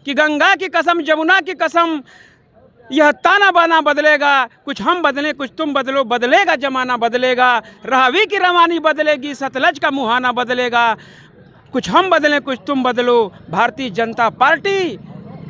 कि गंगा की कसम, जमुना की कसम, यह ताना बाना बदलेगा, कुछ हम बदलें कुछ तुम बदलो, बदलेगा जमाना बदलेगा, रावी की रवानी बदलेगी, सतलज का मुहाना बदलेगा, कुछ हम बदलें कुछ तुम बदलो, भारतीय जनता पार्टी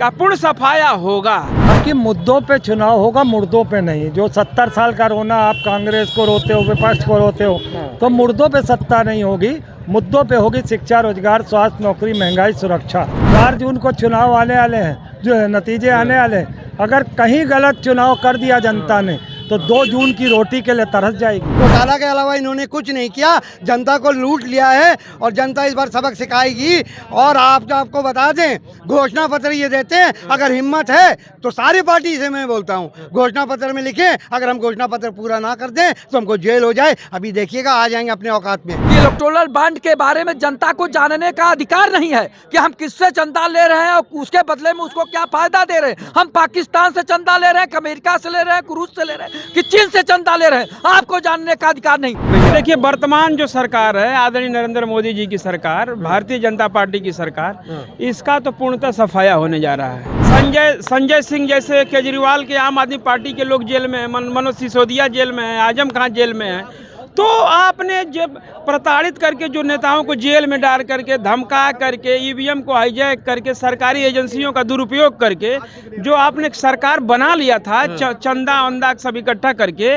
का पूर्ण सफाया होगा। बाकी मुद्दों पे चुनाव होगा, मुर्दों पे नहीं। जो 70 साल का रोना आप कांग्रेस को रोते हो, विपक्ष को रोते हो, तो मुर्दों पे सत्ता नहीं होगी, मुद्दों पे होगी शिक्षा, रोजगार, स्वास्थ्य, नौकरी, महंगाई, सुरक्षा। 4 जून को चुनाव आने वाले हैं, जो नतीजे आने वाले हैं। अगर कहीं गलत चुनाव कर दिया जनता ने तो 2 जून की रोटी के लिए तरस जाएगी। घोटाला के अलावा इन्होंने कुछ नहीं किया, जनता को लूट लिया है और जनता इस बार सबक सिखाएगी। और आपको बता दें, घोषणा पत्र ये देते हैं, अगर हिम्मत है तो सारी पार्टी से मैं बोलता हूँ घोषणा पत्र में लिखें, अगर हम घोषणा पत्र पूरा ना कर दें तो हमको जेल हो जाए। अभी देखिएगा आ जाएंगे अपने औकात में। इलेक्टोरल बॉन्ड के बारे में जनता को जानने का अधिकार नहीं है कि हम किससे चंदा ले रहे हैं और उसके बदले में उसको क्या फायदा दे रहे हैं। हम पाकिस्तान से चंदा ले रहे हैं, अमेरिका से ले रहे हैं, रूस से ले रहे हैं, कि चीन से चंदा ले रहे हैं, आपको जानने का अधिकार नहीं। देखिए, वर्तमान जो सरकार है, आदरणीय नरेंद्र मोदी जी की सरकार, भारतीय जनता पार्टी की सरकार, इसका तो पूर्णतः सफाया होने जा रहा है। संजय सिंह जैसे, केजरीवाल के आम आदमी पार्टी के लोग जेल में हैं, मनोज सिसोदिया जेल में है, आजम खान जेल में है। तो आपने जब प्रताड़ित करके जो नेताओं को जेल में डाल करके, धमका करके, ईवीएम को हाईजैक करके, सरकारी एजेंसियों का दुरुपयोग करके जो आपने सरकार बना लिया था, चंदा वंदा सब इकट्ठा करके,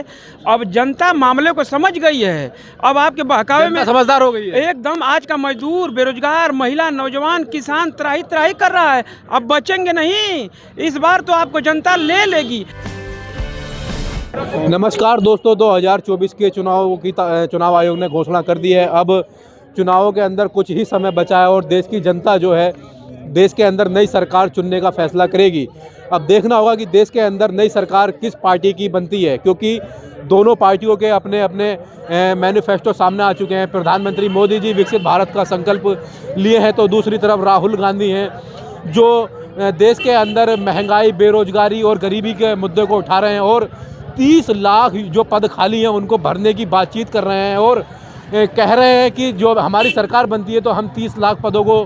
अब जनता मामले को समझ गई है। अब आपके बहकावे में समझदार हो गई है एकदम। आज का मजदूर, बेरोजगार, महिला, नौजवान, किसान त्राही त्राही कर रहा है। अब बचेंगे नहीं, इस बार तो आपको जनता ले लेगी। नमस्कार दोस्तों, 2024 के चुनाव आयोग ने घोषणा कर दी है। अब चुनावों के अंदर कुछ ही समय बचा है और देश की जनता जो है देश के अंदर नई सरकार चुनने का फैसला करेगी। अब देखना होगा कि देश के अंदर नई सरकार किस पार्टी की बनती है, क्योंकि दोनों पार्टियों के अपने अपने मैनिफेस्टो सामने आ चुके हैं। प्रधानमंत्री मोदी जी विकसित भारत का संकल्प लिए हैं, तो दूसरी तरफ राहुल गांधी हैं जो देश के अंदर महंगाई, बेरोजगारी और गरीबी के मुद्दे को उठा रहे हैं और 30 लाख जो पद खाली हैं उनको भरने की बातचीत कर रहे हैं और कह रहे हैं कि जो हमारी सरकार बनती है तो हम 30 लाख पदों को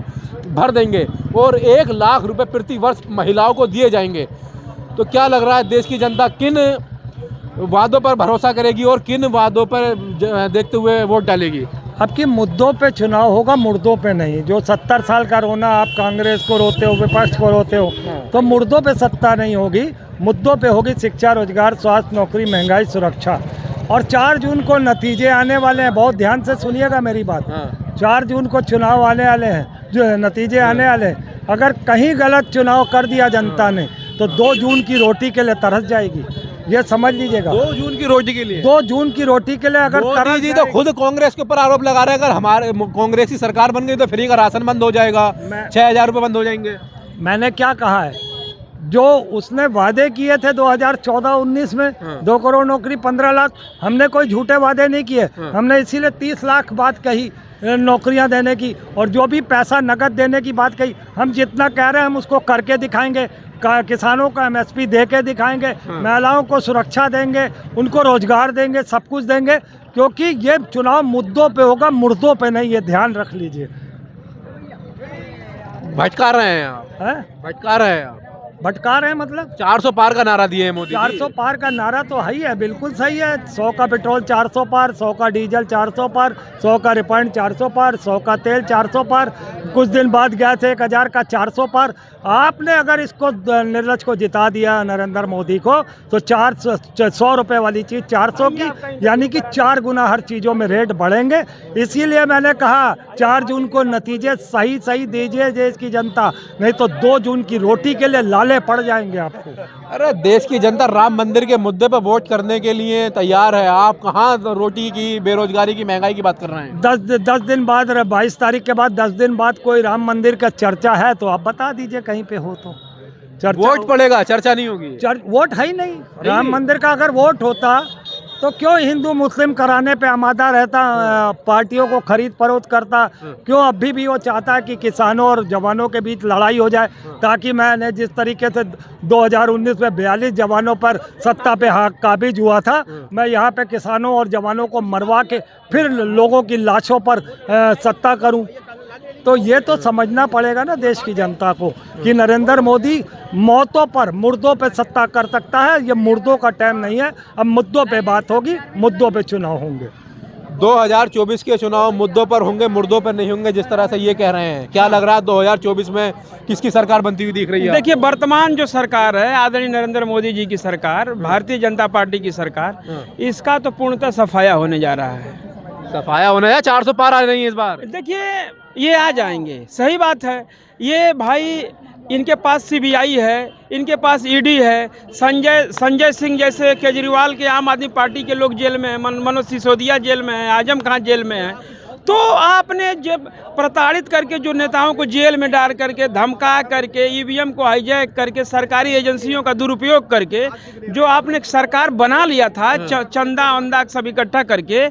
भर देंगे और 1 लाख रुपए प्रति वर्ष महिलाओं को दिए जाएंगे। तो क्या लग रहा है, देश की जनता किन वादों पर भरोसा करेगी और किन वादों पर देखते हुए वोट डालेगी? अब की मुद्दों पे चुनाव होगा, मुर्दों पे नहीं। जो 70 साल का रोना आप कांग्रेस को रोते हो, विपक्ष को रोते हो, तो मुर्दों पे सत्ता नहीं होगी, मुद्दों पे होगी शिक्षा, रोजगार, स्वास्थ्य, नौकरी, महंगाई, सुरक्षा। और 4 जून को नतीजे आने वाले हैं, बहुत ध्यान से सुनिएगा मेरी बात। 4 जून को चुनाव आने वाले हैं, जो नतीजे आने वाले हैं। अगर कहीं गलत चुनाव कर दिया जनता ने तो 2 जून की रोटी के लिए तरस जाएगी, ये समझ लीजिएगा। 2 जून की रोटी के लिए 2 जून की रोटी के लिए अगर तरस जी तो खुद कांग्रेस के ऊपर आरोप लगा रहे हैं, अगर हमारे कांग्रेस की सरकार बन गई तो फ्री का राशन बंद हो जाएगा, 6000 रुपये बंद हो जाएंगे। मैंने क्या कहा है, जो उसने वादे किए थे 2014-19 में 2 करोड़ नौकरी, 15 लाख, हमने कोई झूठे वादे नहीं किए। हमने इसीलिए 30 लाख बात कही नौकरियां देने की, और जो भी पैसा नकद देने की बात कही। हम जितना कह रहे हैं हम उसको करके दिखाएंगे। किसानों का MSP दे के दिखाएंगे, महिलाओं को सुरक्षा देंगे, उनको रोजगार देंगे, सब कुछ देंगे, क्योंकि ये चुनाव मुद्दों पे होगा, मुर्दों पे नहीं, ये ध्यान रख लीजिए। भटका रहे हैं आप, भटका रहे हैं आप। भटका रहे हैं मतलब 400 पार का नारा दिए हैं मोदी। 400 पार का नारा तो है ही है, बिल्कुल सही है। 100 का पेट्रोल 400 पार, 100 का डीजल 400 पार, 100 का रिफाइंड 400 पार, 100 का तेल 400 पार, कुछ दिन बाद गैस 1000 का 400 पार। आपने अगर इसको नीरज को जिता दिया, नरेंद्र मोदी को, तो 100 रुपये वाली चीज़ 400 की, यानी कि 4 गुना हर चीज़ों में रेट बढ़ेंगे। इसीलिए मैंने कहा 4 जून को नतीजे सही सही दीजिए देश की जनता, नहीं तो 2 जून की रोटी के लिए लाले पड़ जाएंगे आपको। अरे देश की जनता राम मंदिर के मुद्दे पर वोट करने के लिए तैयार है, आप कहाँ रोटी की, बेरोजगारी की, महंगाई की बात कर रहे हैं? 10 दिन बाद, 22 तारीख के बाद 10 दिन बाद कोई राम मंदिर का चर्चा है तो आप बता दीजिए, कहीं पे हो तो चर्चा। वोट पड़ेगा, चर्चा नहीं होगी। वोट है ही नहीं। राम मंदिर का अगर वोट होता तो क्यों हिंदू मुस्लिम कराने पे आमादा रहता, पार्टियों को खरीद फरोख्त करता? क्यों अभी भी वो चाहता है कि किसानों और जवानों के बीच लड़ाई हो जाए, ताकि मैंने जिस तरीके से 2019 में 42 जवानों पर सत्ता पे काबिज हुआ था, मैं यहाँ पे किसानों और जवानों को मरवा के फिर लोगों की लाशों पर सत्ता करूँ। तो ये तो समझना पड़ेगा ना देश की जनता को कि नरेंद्र मोदी मौतों पर मुर्दों पे सत्ता कर सकता है। ये मुर्दों का टाइम नहीं है, अब मुद्दों पे बात होगी, मुद्दों पे चुनाव होंगे। 2024 के चुनाव मुद्दों पर होंगे, मुर्दों पर नहीं होंगे, जिस तरह से ये कह रहे हैं, क्या लग रहा है 2024 में किसकी सरकार बनती हुई दिख रही है? देखिए, वर्तमान जो सरकार है आदरणीय नरेंद्र मोदी जी की सरकार, भारतीय जनता पार्टी की सरकार, इसका तो पूर्णतः सफाया होने जा रहा है। सफाया होने है, 400 पार आ रही है इस बार। देखिए, ये आ जाएंगे, सही बात है। ये भाई, इनके पास सीबीआई है, इनके पास ईडी है, संजय सिंह जैसे केजरीवाल के आम आदमी पार्टी के लोग जेल में हैं, मनोज सिसोदिया जेल में है, आजम खान जेल में है। तो आपने जब प्रताड़ित करके जो नेताओं को जेल में डाल करके, धमका करके, ईवीएम को हाईजैक करके, सरकारी एजेंसियों का दुरुपयोग करके जो आपने सरकार बना लिया था, चंदा वंदा सब इकट्ठा करके,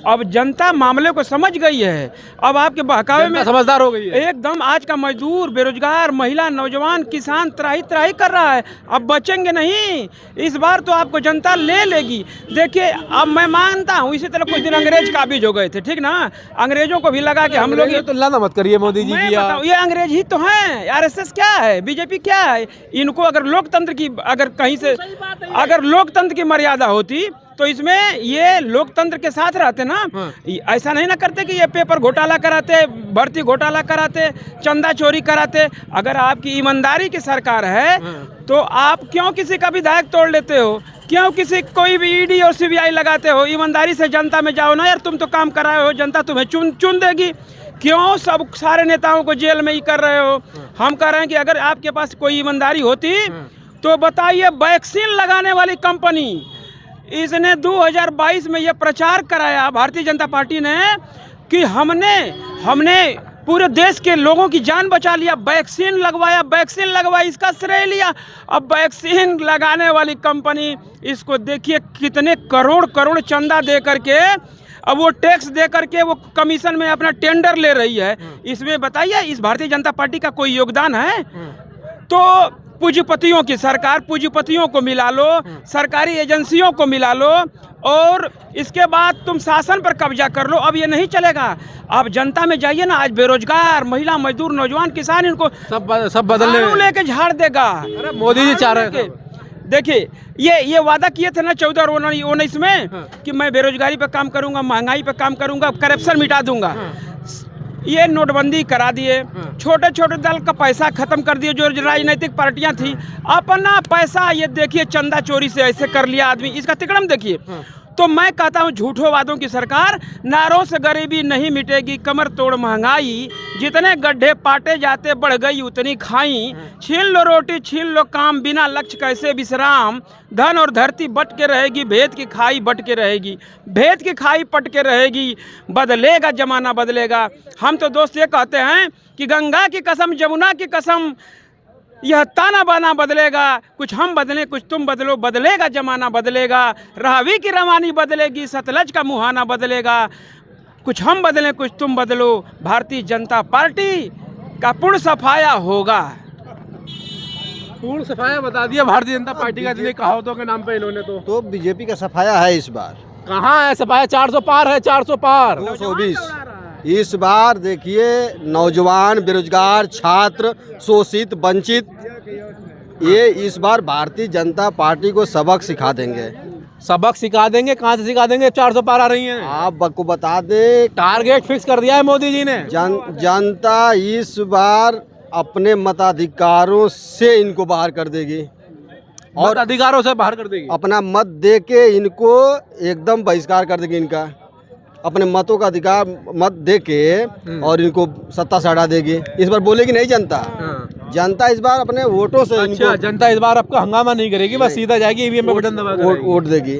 अब जनता मामले को समझ गई है। अब आपके बहकावे में समझदार हो गई है एकदम। आज का मजदूर, बेरोजगार, महिला, नौजवान, किसान त्राही त्राही कर रहा है। अब बचेंगे नहीं, इस बार तो आपको जनता ले लेगी। देखिए, अब मैं मानता हूँ इसी तरह कुछ दिन अंग्रेज काबिज हो गए थे, ठीक ना, अंग्रेजों को भी लगा कि हम लोग तो लाना मत करिए मोदी जी की। ये अंग्रेज ही तो हैं। आरएसएस क्या है, बीजेपी क्या है? इनको अगर लोकतंत्र की, अगर कहीं से अगर लोकतंत्र की मर्यादा होती तो इसमें ये लोकतंत्र के साथ रहते ना। ऐसा नहीं ना करते कि ये पेपर घोटाला कराते, भर्ती घोटाला कराते, चंदा चोरी कराते। अगर आपकी ईमानदारी की सरकार है तो आप क्यों किसी का विधायक तोड़ लेते हो? क्यों किसी कोई भी ईडी और सीबीआई लगाते हो? ईमानदारी से जनता में जाओ ना यार, तुम तो काम कर रहे हो, जनता तुम्हें चुन देगी। क्यों सब सारे नेताओं को जेल में ही कर रहे हो? हम कह रहे हैं कि अगर आपके पास कोई ईमानदारी होती तो बताइए, वैक्सीन लगाने वाली कंपनी, इसने 2022 में ये प्रचार कराया भारतीय जनता पार्टी ने कि हमने पूरे देश के लोगों की जान बचा लिया, वैक्सीन लगवाया, इसका श्रेय लिया। अब वैक्सीन लगाने वाली कंपनी, इसको देखिए कितने करोड़ चंदा दे करके, अब वो टैक्स दे करके वो कमीशन में अपना टेंडर ले रही है। इसमें बताइए, इस भारतीय जनता पार्टी का कोई योगदान है? तो पूंजीपतियों की सरकार, पूंजीपतियों को मिला लो, सरकारी एजेंसियों को मिला लो, और इसके बाद तुम शासन पर कब्जा कर लो। अब ये नहीं चलेगा। आप जनता में जाइए ना, आज बेरोजगार, महिला, मजदूर, नौजवान, किसान, इनको सब बदलने लेके झाड़ देगा। अरे मोदी जी चाह रहे थे, देखिए, ये वादा किए थे ना 14 और 19 में कि मैं बेरोजगारी पे काम करूंगा, महंगाई पे काम करूंगा, करप्शन मिटा दूंगा। ये नोटबंदी करा दिए, छोटे छोटे दल का पैसा खत्म कर दिए, जो राजनीतिक पार्टियां थी। अपना पैसा ये देखिए, चंदा चोरी से ऐसे कर लिया आदमी, इसका तिकड़म देखिए। तो मैं कहता हूँ, झूठों वादों की सरकार। नारों से गरीबी नहीं मिटेगी, कमर तोड़ महंगाई, जितने गड्ढे पाटे जाते बढ़ गई उतनी खाई। छीन लो रोटी, छीन लो काम, बिना लक्ष्य कैसे विश्राम। धन और धरती बट के रहेगी, भेद की खाई बट के रहेगी, भेद की खाई पट के रहेगी। बदलेगा जमाना, बदलेगा। हम तो दोस्त ये कहते हैं कि गंगा की कसम, जमुना की कसम, यह ताना बाना बदलेगा। कुछ हम बदलें, कुछ तुम बदलो, बदलेगा जमाना, बदलेगा। रावी की रवानी बदलेगी, सतलज का मुहाना बदलेगा। कुछ हम बदलें, कुछ तुम बदलो, भारतीय जनता पार्टी का पूर्ण सफाया होगा। पूर्ण सफाया बता दिया भारतीय जनता पार्टी का, जिन्हें कहावतों के नाम पे इन्होंने तो बीजेपी का सफाया है इस बार। कहाँ है सफाया? 400 पार है, 400 पार, 220। इस बार देखिए, नौजवान, बेरोजगार, छात्र, शोषित, वंचित, ये इस बार भारतीय जनता पार्टी को सबक सिखा देंगे। सबक सिखा देंगे? कहाँ से सिखा देंगे? 400 पार आ रही हैं। आपको बता दें, टारगेट फिक्स कर दिया है मोदी जी ने। जनता इस बार अपने मताधिकारों से इनको बाहर कर देगी, और अधिकारों से बाहर कर देगी। अपना मत दे के इनको एकदम बहिष्कार कर देगी इनका। अपने मतों का अधिकार मत दे के और इनको सत्ता से हटा देगी। इस बार बोलेगी नहीं जनता। जनता इस बार अपने वोटों से अच्छा, जनता इस बार आपका हंगामा नहीं करेगी, बस सीधा जाएगी ईवीएम में बटन दबा कर वोट देगी,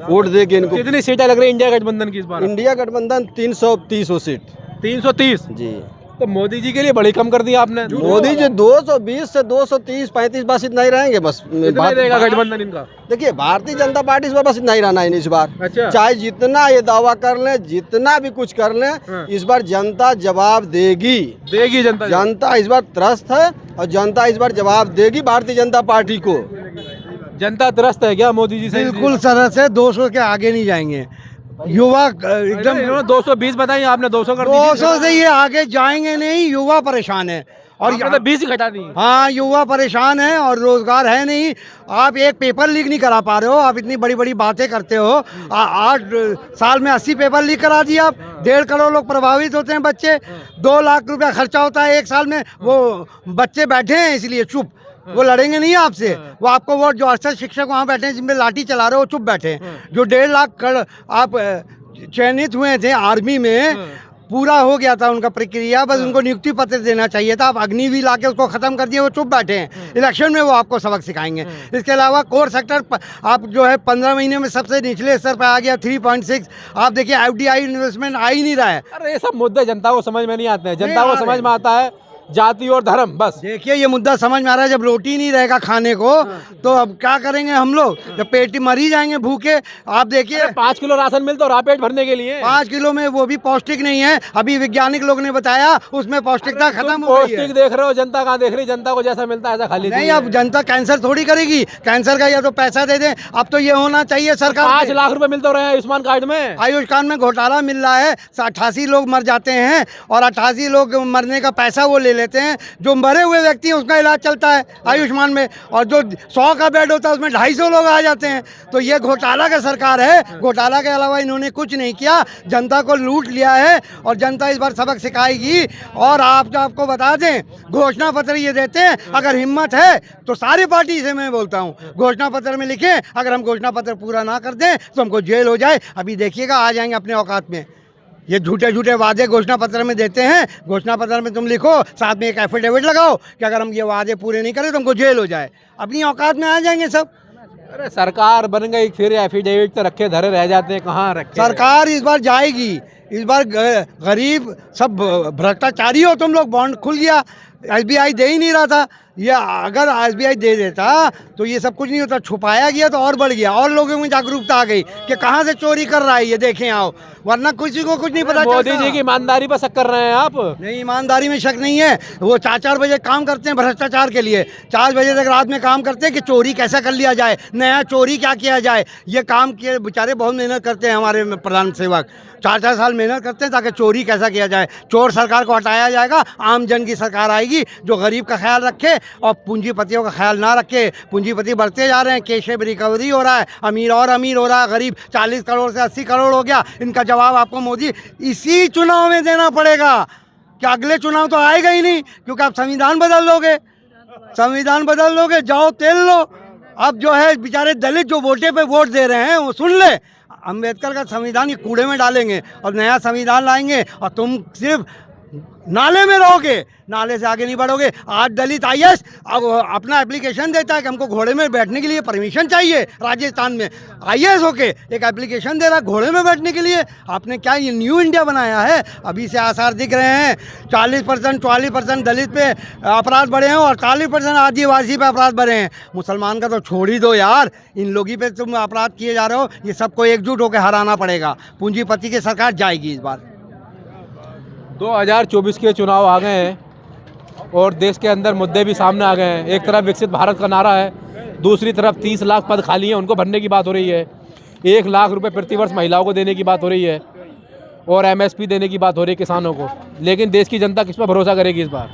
वोट देगी इनको। कितनी सीटें लग रही है इंडिया गठबंधन की इस बार? इंडिया गठबंधन 330 सीट। 330 जी। तो मोदी जी के लिए बड़ी कम कर दिया आपने। मोदी जी 220 से 230-35 बस इतना ही रहेंगे। बस रहेगा गठबंधन इनका। देखिए, भारतीय जनता पार्टी इस बार बस इतना ही रहना है इस बार। अच्छा। चाहे जितना ये दावा कर लें, जितना भी कुछ कर लें, इस बार जनता जवाब देगी। जनता इस बार त्रस्त है और जनता इस बार जवाब देगी भारतीय जनता पार्टी को। जनता त्रस्त है क्या मोदी जी से? बिल्कुल सरस है, 200 के आगे नहीं जाएंगे। युवा एकदम इन्होंने 220 बताई, आपने 200 कर दी। 200 से ये आगे जाएंगे नहीं, युवा परेशान है और आपने तो 20 ही घटा दी। हाँ, युवा परेशान है और रोजगार है नहीं। आप एक पेपर लीक नहीं करा पा रहे हो, आप इतनी बड़ी बड़ी बातें करते हो। 8 साल में 80 पेपर लीक करा दिए आप। 1.5 करोड़ लोग प्रभावित होते हैं बच्चे, 2 लाख रुपया खर्चा होता है 1 साल में। वो बच्चे बैठे हैं इसलिए चुप, वो लड़ेंगे नहीं आपसे। वो आपको वो जो 68 शिक्षक वहाँ बैठे हैं जिनमें लाठी चला रहे हो, वो चुप बैठे हैं। जो 1.5 लाख आप चयनित हुए थे आर्मी में, पूरा हो गया था उनका प्रक्रिया, बस उनको नियुक्ति पत्र देना चाहिए था। आप अग्निवीर लाके उसको खत्म कर दिए, वो चुप बैठे हैं। इलेक्शन में वो आपको सबक सिखाएंगे। इसके अलावा कोर सेक्टर आप जो है 15 महीने में सबसे निचले स्तर पर आ गया 3.6। आप देखिए FDI इन्वेस्टमेंट आ ही नहीं रहा है। अरे ये सब मुद्दे जनता को समझ में नहीं आते हैं। जनता को समझ में आता है जाति और धर्म, बस। देखिए ये मुद्दा समझ में आ रहा है, जब रोटी नहीं रहेगा खाने को तो अब क्या करेंगे हम लोग, जब पेट मर ही जाएंगे भूखे। आप देखिए 5 किलो राशन मिलता और पेट भरने के लिए 5 किलो में वो भी पौष्टिक नहीं है। अभी वैज्ञानिक लोग ने बताया उसमें पौष्टिकता खत्म हो गई है। पौष्टिक देख रहे हो, जनता कहाँ देख रही? जनता को जैसा मिलता है ऐसा खाली नहीं, अब जनता कैंसर थोड़ी करेगी। कैंसर का या तो पैसा दे दे, अब तो ये होना चाहिए सरकार 5 लाख रुपए मिलते रहे हैं आयुष्मान कार्ड में। आयुष्मान में घोटाला मिल रहा है। 88 लोग मर जाते हैं और 88 लोग मरने का पैसा वो ले लेते हैं। जो मरे हुए व्यक्ति हैं उसका इलाज चलता है आयुष्मान में, और जो 100 का बेड होता है उसमें 250 लोग आ जाते हैं। तो ये घोटाला का सरकार है। घोटाला के अलावा इन्होंने कुछ नहीं किया, जनता को लूट लिया है और जनता इस बार सबक सिखाएगी। और आपको बता दें, घोषणा पत्र ये देते हैं, अगर हिम्मत है तो सारी पार्टी से मैं बोलता हूँ घोषणा पत्र में लिखें, अगर हम घोषणा पत्र पूरा ना कर दें तो हमको जेल हो जाए। अभी देखिएगा आ जाएंगे अपने औकात में। ये झूठे झूठे वादे घोषणा पत्र में देते हैं। घोषणा पत्र में तुम लिखो, साथ में एक एफिडेविट लगाओ कि अगर हम ये वादे पूरे नहीं करें तो हमको जेल हो जाए। अपनी औकात में आ जाएंगे सब। अरे सरकार बन गई, फिर एफिडेविट तो रखे धरे रह जाते हैं, कहाँ रखे? सरकार इस बार जाएगी। इस बार गरीब सब भ्रष्टाचारी हो तुम लोग। बॉन्ड खुल गया, SBI दे ही नहीं रहा था। ये अगर SBI दे देता तो ये सब कुछ नहीं होता। छुपाया गया तो और बढ़ गया, और लोगों में जागरूकता आ गई कि कहाँ से चोरी कर रहा है ये देखें आओ, वरना किसी को कुछ नहीं पता चलता। मोदी जी की ईमानदारी पर शक कर रहे हैं आप? नहीं, ईमानदारी में शक नहीं है। वो 4-4 बजे काम करते हैं भ्रष्टाचार के लिए। 4 बजे तक रात में काम करते हैं कि चोरी कैसा कर लिया जाए, नया चोरी क्या किया जाए। ये काम के बेचारे बहुत मेहनत करते हैं हमारे प्रधान सेवक। 4-4 साल मेहनत करते हैं ताकि चोरी कैसा किया जाए। चोर सरकार को हटाया जाएगा, आम जन की सरकार आएगी जो गरीब का ख्याल रखे और पूंजीपतियों का ख्याल ना रखे। पूंजीपति बढ़ते जा रहे हैं, कैश रिकवरी हो रहा है, अमीर और अमीर हो रहा है, गरीब 40 करोड़ से 80 करोड़ हो गया। इनका जवाब आपको मोदी इसी चुनाव में देना पड़ेगा कि अगले चुनाव तो आएगा ही नहीं, क्योंकि आप संविधान बदल लोगे। संविधान बदल लोगे, जाओ तेल लो। अब जो है बेचारे दलित जो वोटे पे वोट दे रहे हैं वो सुन ले, अम्बेडकर का संविधान ये कूड़े में डालेंगे और नया संविधान लाएंगे और तुम सिर्फ नाले में रहोगे, नाले से आगे नहीं बढ़ोगे। आज दलित IAS अब अपना एप्लीकेशन देता है कि हमको घोड़े में बैठने के लिए परमिशन चाहिए। राजस्थान में IAS होके एक एप्लीकेशन दे रहा है घोड़े में बैठने के लिए। आपने क्या ये न्यू इंडिया बनाया है? अभी से आसार दिख रहे हैं। 40% दलित पे अपराध बढ़े हैं और 40% आदिवासी पे अपराध बढ़े हैं। मुसलमान का तो छोड़ ही दो यार, इन लोगों पे तुम अपराध किए जा रहे हो। ये सबको एकजुट होकर हराना पड़ेगा। पूंजीपति की सरकार जाएगी इस बार। 2024 के चुनाव आ गए हैं और देश के अंदर मुद्दे भी सामने आ गए हैं। एक तरफ विकसित भारत का नारा है, दूसरी तरफ 30 लाख पद खाली हैं, उनको भरने की बात हो रही है। 1 लाख रुपए प्रतिवर्ष महिलाओं को देने की बात हो रही है और MSP देने की बात हो रही है किसानों को। लेकिन देश की जनता किस पर भरोसा करेगी इस बार?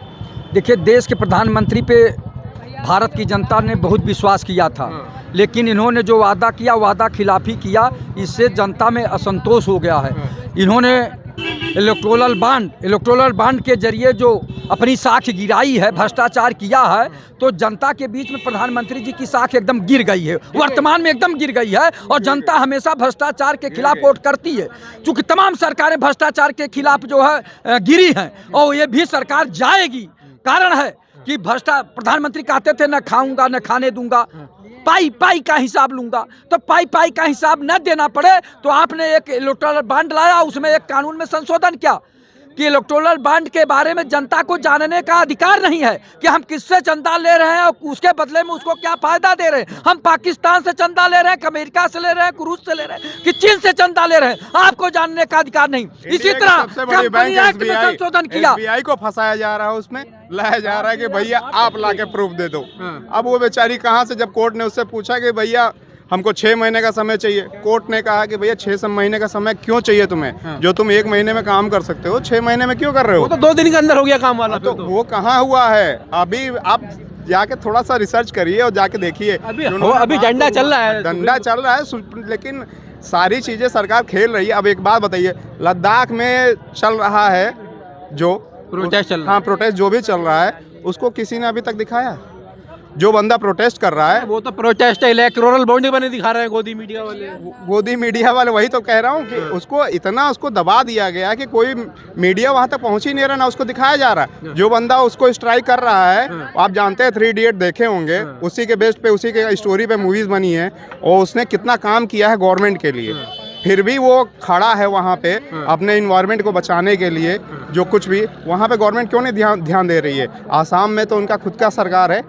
देखिए, देश के प्रधानमंत्री पे भारत की जनता ने बहुत विश्वास किया था, लेकिन इन्होंने जो वादा किया वादा खिलाफी किया, इससे जनता में असंतोष हो गया है। इन्होंने इलेक्टोरल बांड के जरिए जो अपनी साख गिराई है, भ्रष्टाचार किया है, तो जनता के बीच में प्रधानमंत्री जी की साख एकदम गिर गई है, वर्तमान में एकदम गिर गई है। और जनता हमेशा भ्रष्टाचार के खिलाफ वोट करती है। चूँकि तमाम सरकारें भ्रष्टाचार के खिलाफ जो है गिरी हैं और ये भी सरकार जाएगी। कारण है कि प्रधानमंत्री कहते थे न खाऊंगा न खाने दूंगा, पाई का हिसाब लूंगा। तो पाई का हिसाब न देना पड़े तो आपने एक इलेक्टोरल बांड लाया, उसमें एक कानून में संशोधन किया कि इलेक्टोरल बांड के बारे में जनता को जानने का अधिकार नहीं है कि हम किससे चंदा ले रहे हैं और उसके बदले में उसको क्या फायदा दे रहे हैं। हम पाकिस्तान से चंदा ले रहे हैं, अमेरिका से ले रहे हैं, रूस से ले रहे हैं, कि चीन से चंदा ले रहे हैं, आपको जानने का अधिकार नहीं। इसी तरह कंपनी एक्ट में संशोधन किया। SBI को फंसाया जा रहा है, उसमें लाया जा रहा है कि भैया आप ला के प्रूफ दे दो। अब वो बेचारी कहाँ से, जब कोर्ट ने उससे पूछा कि भैया हमको 6 महीने का समय चाहिए। कोर्ट ने कहा कि भैया 6 महीने का समय क्यों चाहिए तुम्हें, जो तुम 1 महीने में काम कर सकते हो 6 महीने में क्यों कर रहे हो? वो तो 2 दिन के अंदर हो गया काम वाला। तो वो कहाँ हुआ है? अभी आप जाके थोड़ा सा रिसर्च करिए और जाके देखिए। अभी डंडा चल रहा है, डंडा चल रहा है, लेकिन सारी चीजें सरकार खेल रही है। अब एक बात बताइए, लद्दाख में चल रहा है जो प्रोटेस्ट चल रहा है। हाँ, प्रोटेस्ट जो भी चल रहा है उसको किसी ने अभी तक दिखाया? जो बंदा प्रोटेस्ट कर रहा है, वो तो प्रोटेस्ट है, इलेक्टोरल बॉन्ड बने दिखा रहे हैं गोदी मीडिया वाले। गोदी मीडिया वाले, वही तो कह रहा हूँ कि उसको इतना उसको दबा दिया गया कि कोई मीडिया वहां तक पहुंच ही नहीं रहा, ना उसको दिखाया जा रहा है। जो बंदा उसको स्ट्राइक कर रहा है, आप जानते हैं 3 इडियट देखे होंगे, उसी के बेस्ट पे, उसी के स्टोरी पे मूवीज बनी है, और उसने कितना काम किया है गवर्नमेंट के लिए, फिर भी वो खड़ा है वहाँ पे अपने इन्वायरमेंट को बचाने के लिए। जो कुछ भी वहाँ पे गवर्नमेंट क्यों नहीं ध्यान दे रही है? आसाम में तो उनका खुद का सरकार है,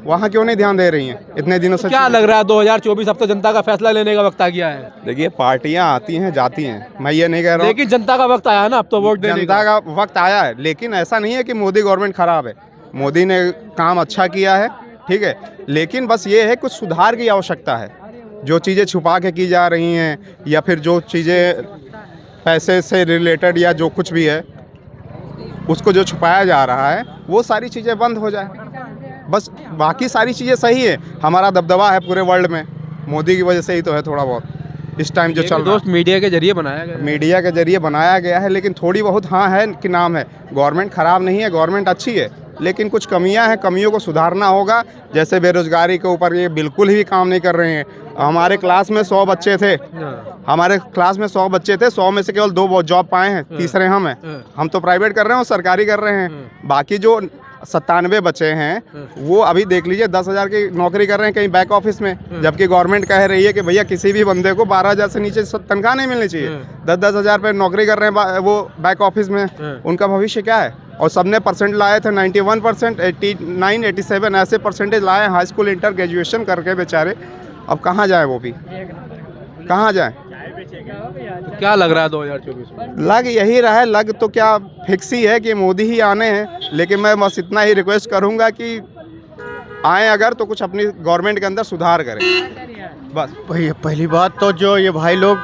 वहाँ क्यों नहीं ध्यान दे रही हैं इतने दिनों से? क्या लग रहा है 2024 अब तो जनता का फैसला लेने का वक्त आ गया है? देखिए, पार्टियां आती हैं जाती हैं, मैं ये नहीं कह रहा हूँ, लेकिन जनता का वक्त आया ना, अब तो वोट देने जनता का वक्त आया है। लेकिन ऐसा नहीं है कि मोदी गवर्नमेंट खराब है, मोदी ने काम अच्छा किया है, ठीक है, लेकिन बस ये है कुछ सुधार की आवश्यकता है। जो चीज़ें छुपा के की जा रही हैं, या फिर जो चीज़ें पैसे से रिलेटेड या जो कुछ भी है उसको जो छुपाया जा रहा है, वो सारी चीज़ें बंद हो जाए बस। बाकी सारी चीज़ें सही है। हमारा दबदबा है पूरे वर्ल्ड में, मोदी की वजह से ही तो है थोड़ा बहुत इस टाइम जो चल रहा है। दोस्त मीडिया के जरिए बनाया गया, मीडिया के जरिए बनाया गया है, लेकिन थोड़ी बहुत हाँ है कि नाम है। गवर्नमेंट ख़राब नहीं है, गवर्नमेंट अच्छी है, लेकिन कुछ कमियां हैं, कमियों को सुधारना होगा। जैसे बेरोजगारी के ऊपर ये बिल्कुल ही काम नहीं कर रहे हैं। हमारे क्लास में 100 बच्चे थे, 100 में से केवल 2 जॉब पाए हैं, तीसरे हम हैं। हम तो प्राइवेट कर रहे हैं और सरकारी कर रहे हैं। बाकी जो 97 बचे हैं वो अभी देख लीजिए 10,000 की नौकरी कर रहे हैं कहीं बैक ऑफिस में, जबकि गवर्नमेंट कह रही है कि भैया किसी भी बंदे को 12,000 से नीचे तनख्वाह नहीं मिलनी चाहिए। 10,000 पे नौकरी कर रहे हैं वो बैक ऑफिस में, उनका भविष्य क्या है? और सबने परसेंट लाए थे 91%, 89, 87 ऐसे परसेंटेज लाए हाई स्कूल इंटर ग्रेजुएशन करके बेचारे। अब कहाँ जाए वो भी, कहाँ जाए? तो क्या लग रहा है 2024 में? लग यही रहा है, लग तो क्या फिक्स ही है कि मोदी ही आने हैं। लेकिन मैं बस इतना ही रिक्वेस्ट करूंगा कि आए अगर तो कुछ अपनी गवर्नमेंट के अंदर सुधार करें बस। पहली बात तो जो ये भाई लोग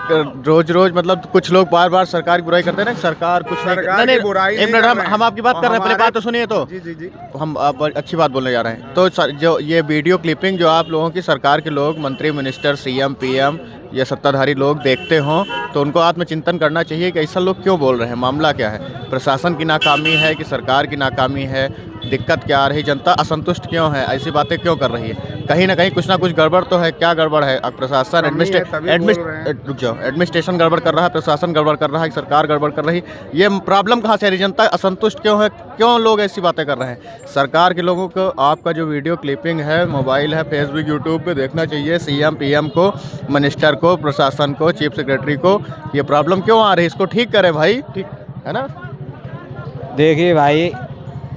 रोज मतलब कुछ लोग बार बार सरकार की बुराई करते हैं ना, सरकार कुछ नहीं, एक मिनट हम आपकी बात कर रहे हैं, पहले बात तो सुनिए। तो जी। हम आप अच्छी बात बोलने जा रहे हैं। तो जो ये वीडियो क्लिपिंग जो आप लोगों की सरकार के लोग, मंत्री, मिनिस्टर, CM, PM या सत्ताधारी लोग देखते हों, तो उनको आत्मचिंतन करना चाहिए कि ऐसा लोग क्यों बोल रहे हैं, मामला क्या है? प्रशासन की नाकामी है कि सरकार की नाकामी है? दिक्कत क्या आ रही, जनता असंतुष्ट क्यों है, ऐसी बातें क्यों कर रही है? कहीं ना कहीं कुछ ना कुछ गड़बड़ तो है। क्या गड़बड़ है? प्रशासन एडमिनिस्ट्रेशन गड़बड़ कर रहा है, प्रशासन गड़बड़ कर रहा है, सरकार गड़बड़ कर रही है। ये प्रॉब्लम कहाँ से आ रही? जनता असंतुष्ट क्यों है? क्यों लोग ऐसी बातें कर रहे हैं? सरकार के लोगों को आपका जो वीडियो क्लिपिंग है, मोबाइल है, फेसबुक, यूट्यूब पे देखना चाहिए। CM, PM को, मिनिस्टर को, प्रशासन को, चीफ सेक्रेटरी को ये प्रॉब्लम क्यों आ रही है, इसको ठीक करें भाई, ठीक है ना? देखिए भाई,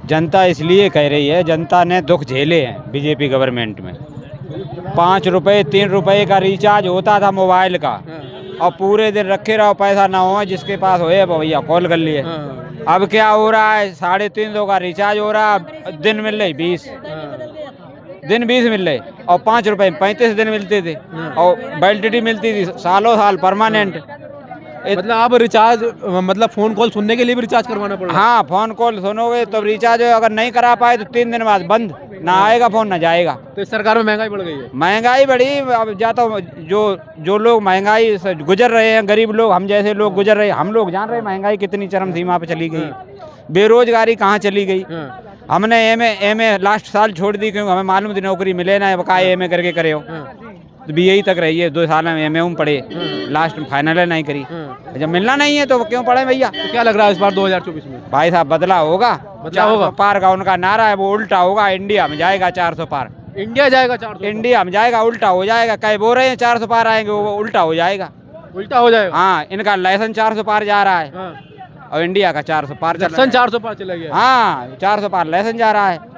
जनता इसलिए कह रही है, जनता ने दुख झेले हैं बीजेपी गवर्नमेंट में। 5 रुपये 3 रुपये का रिचार्ज होता था मोबाइल का, और पूरे दिन रखे रहो, पैसा ना हो, जिसके पास होए भैया कॉल कर लिए। अब क्या हो रहा है, 350 का रिचार्ज हो रहा है, दिन मिल रही 20 दिन 20 मिल रहे, और 5 रुपये में 35 दिन मिलते थे, और वैलिडिटी मिलती थी सालों साल परमानेंट। मतलब आप रिचार्ज, मतलब फ़ोन कॉल सुनने के लिए भी रिचार्ज करवाना पड़ा? हाँ, फ़ोन कॉल सुनोगे तो रिचार्ज अगर नहीं करा पाए तो 3 दिन बाद बंद, ना आएगा फ़ोन ना जाएगा। तो इस सरकार में महंगाई बढ़ गई है? महंगाई बढ़ी। अब जाता जो लोग महंगाई से गुजर रहे हैं, गरीब लोग, हम जैसे लोग गुजर रहे हैं, हम लोग जान रहे हैं महंगाई कितनी चरम सीमा पे चली गई, बेरोजगारी कहाँ चली गई। हमने एमए लास्ट साल छोड़ दी क्योंकि हमें मालूम थी नौकरी मिले ना, अब का एमए करके करे हो, तो BA तक रही है, 2 साल में एमए में पढ़े, लास्ट में फाइनल नहीं करी। जब मिलना नहीं है तो क्यों पढ़े भैया? तो क्या लग रहा है इस बार 2024 में? भाई साहब, बदला होगा, 400 पार का उनका नारा है, वो उल्टा होगा। इंडिया में जाएगा 400 पार, इंडिया जाएगा 400? इंडिया में जाएगा, उल्टा हो जाएगा। कई बोल रहे हैं 400 पार आएंगे, वो उल्टा हो जाएगा। उल्टा हो जाएगा? हाँ, इनका लाइसेंस 400 पार जा रहा है, और इंडिया का 400 पार, 400 पार चला गया। हाँ, 400 पार लाइसेंस जा रहा है।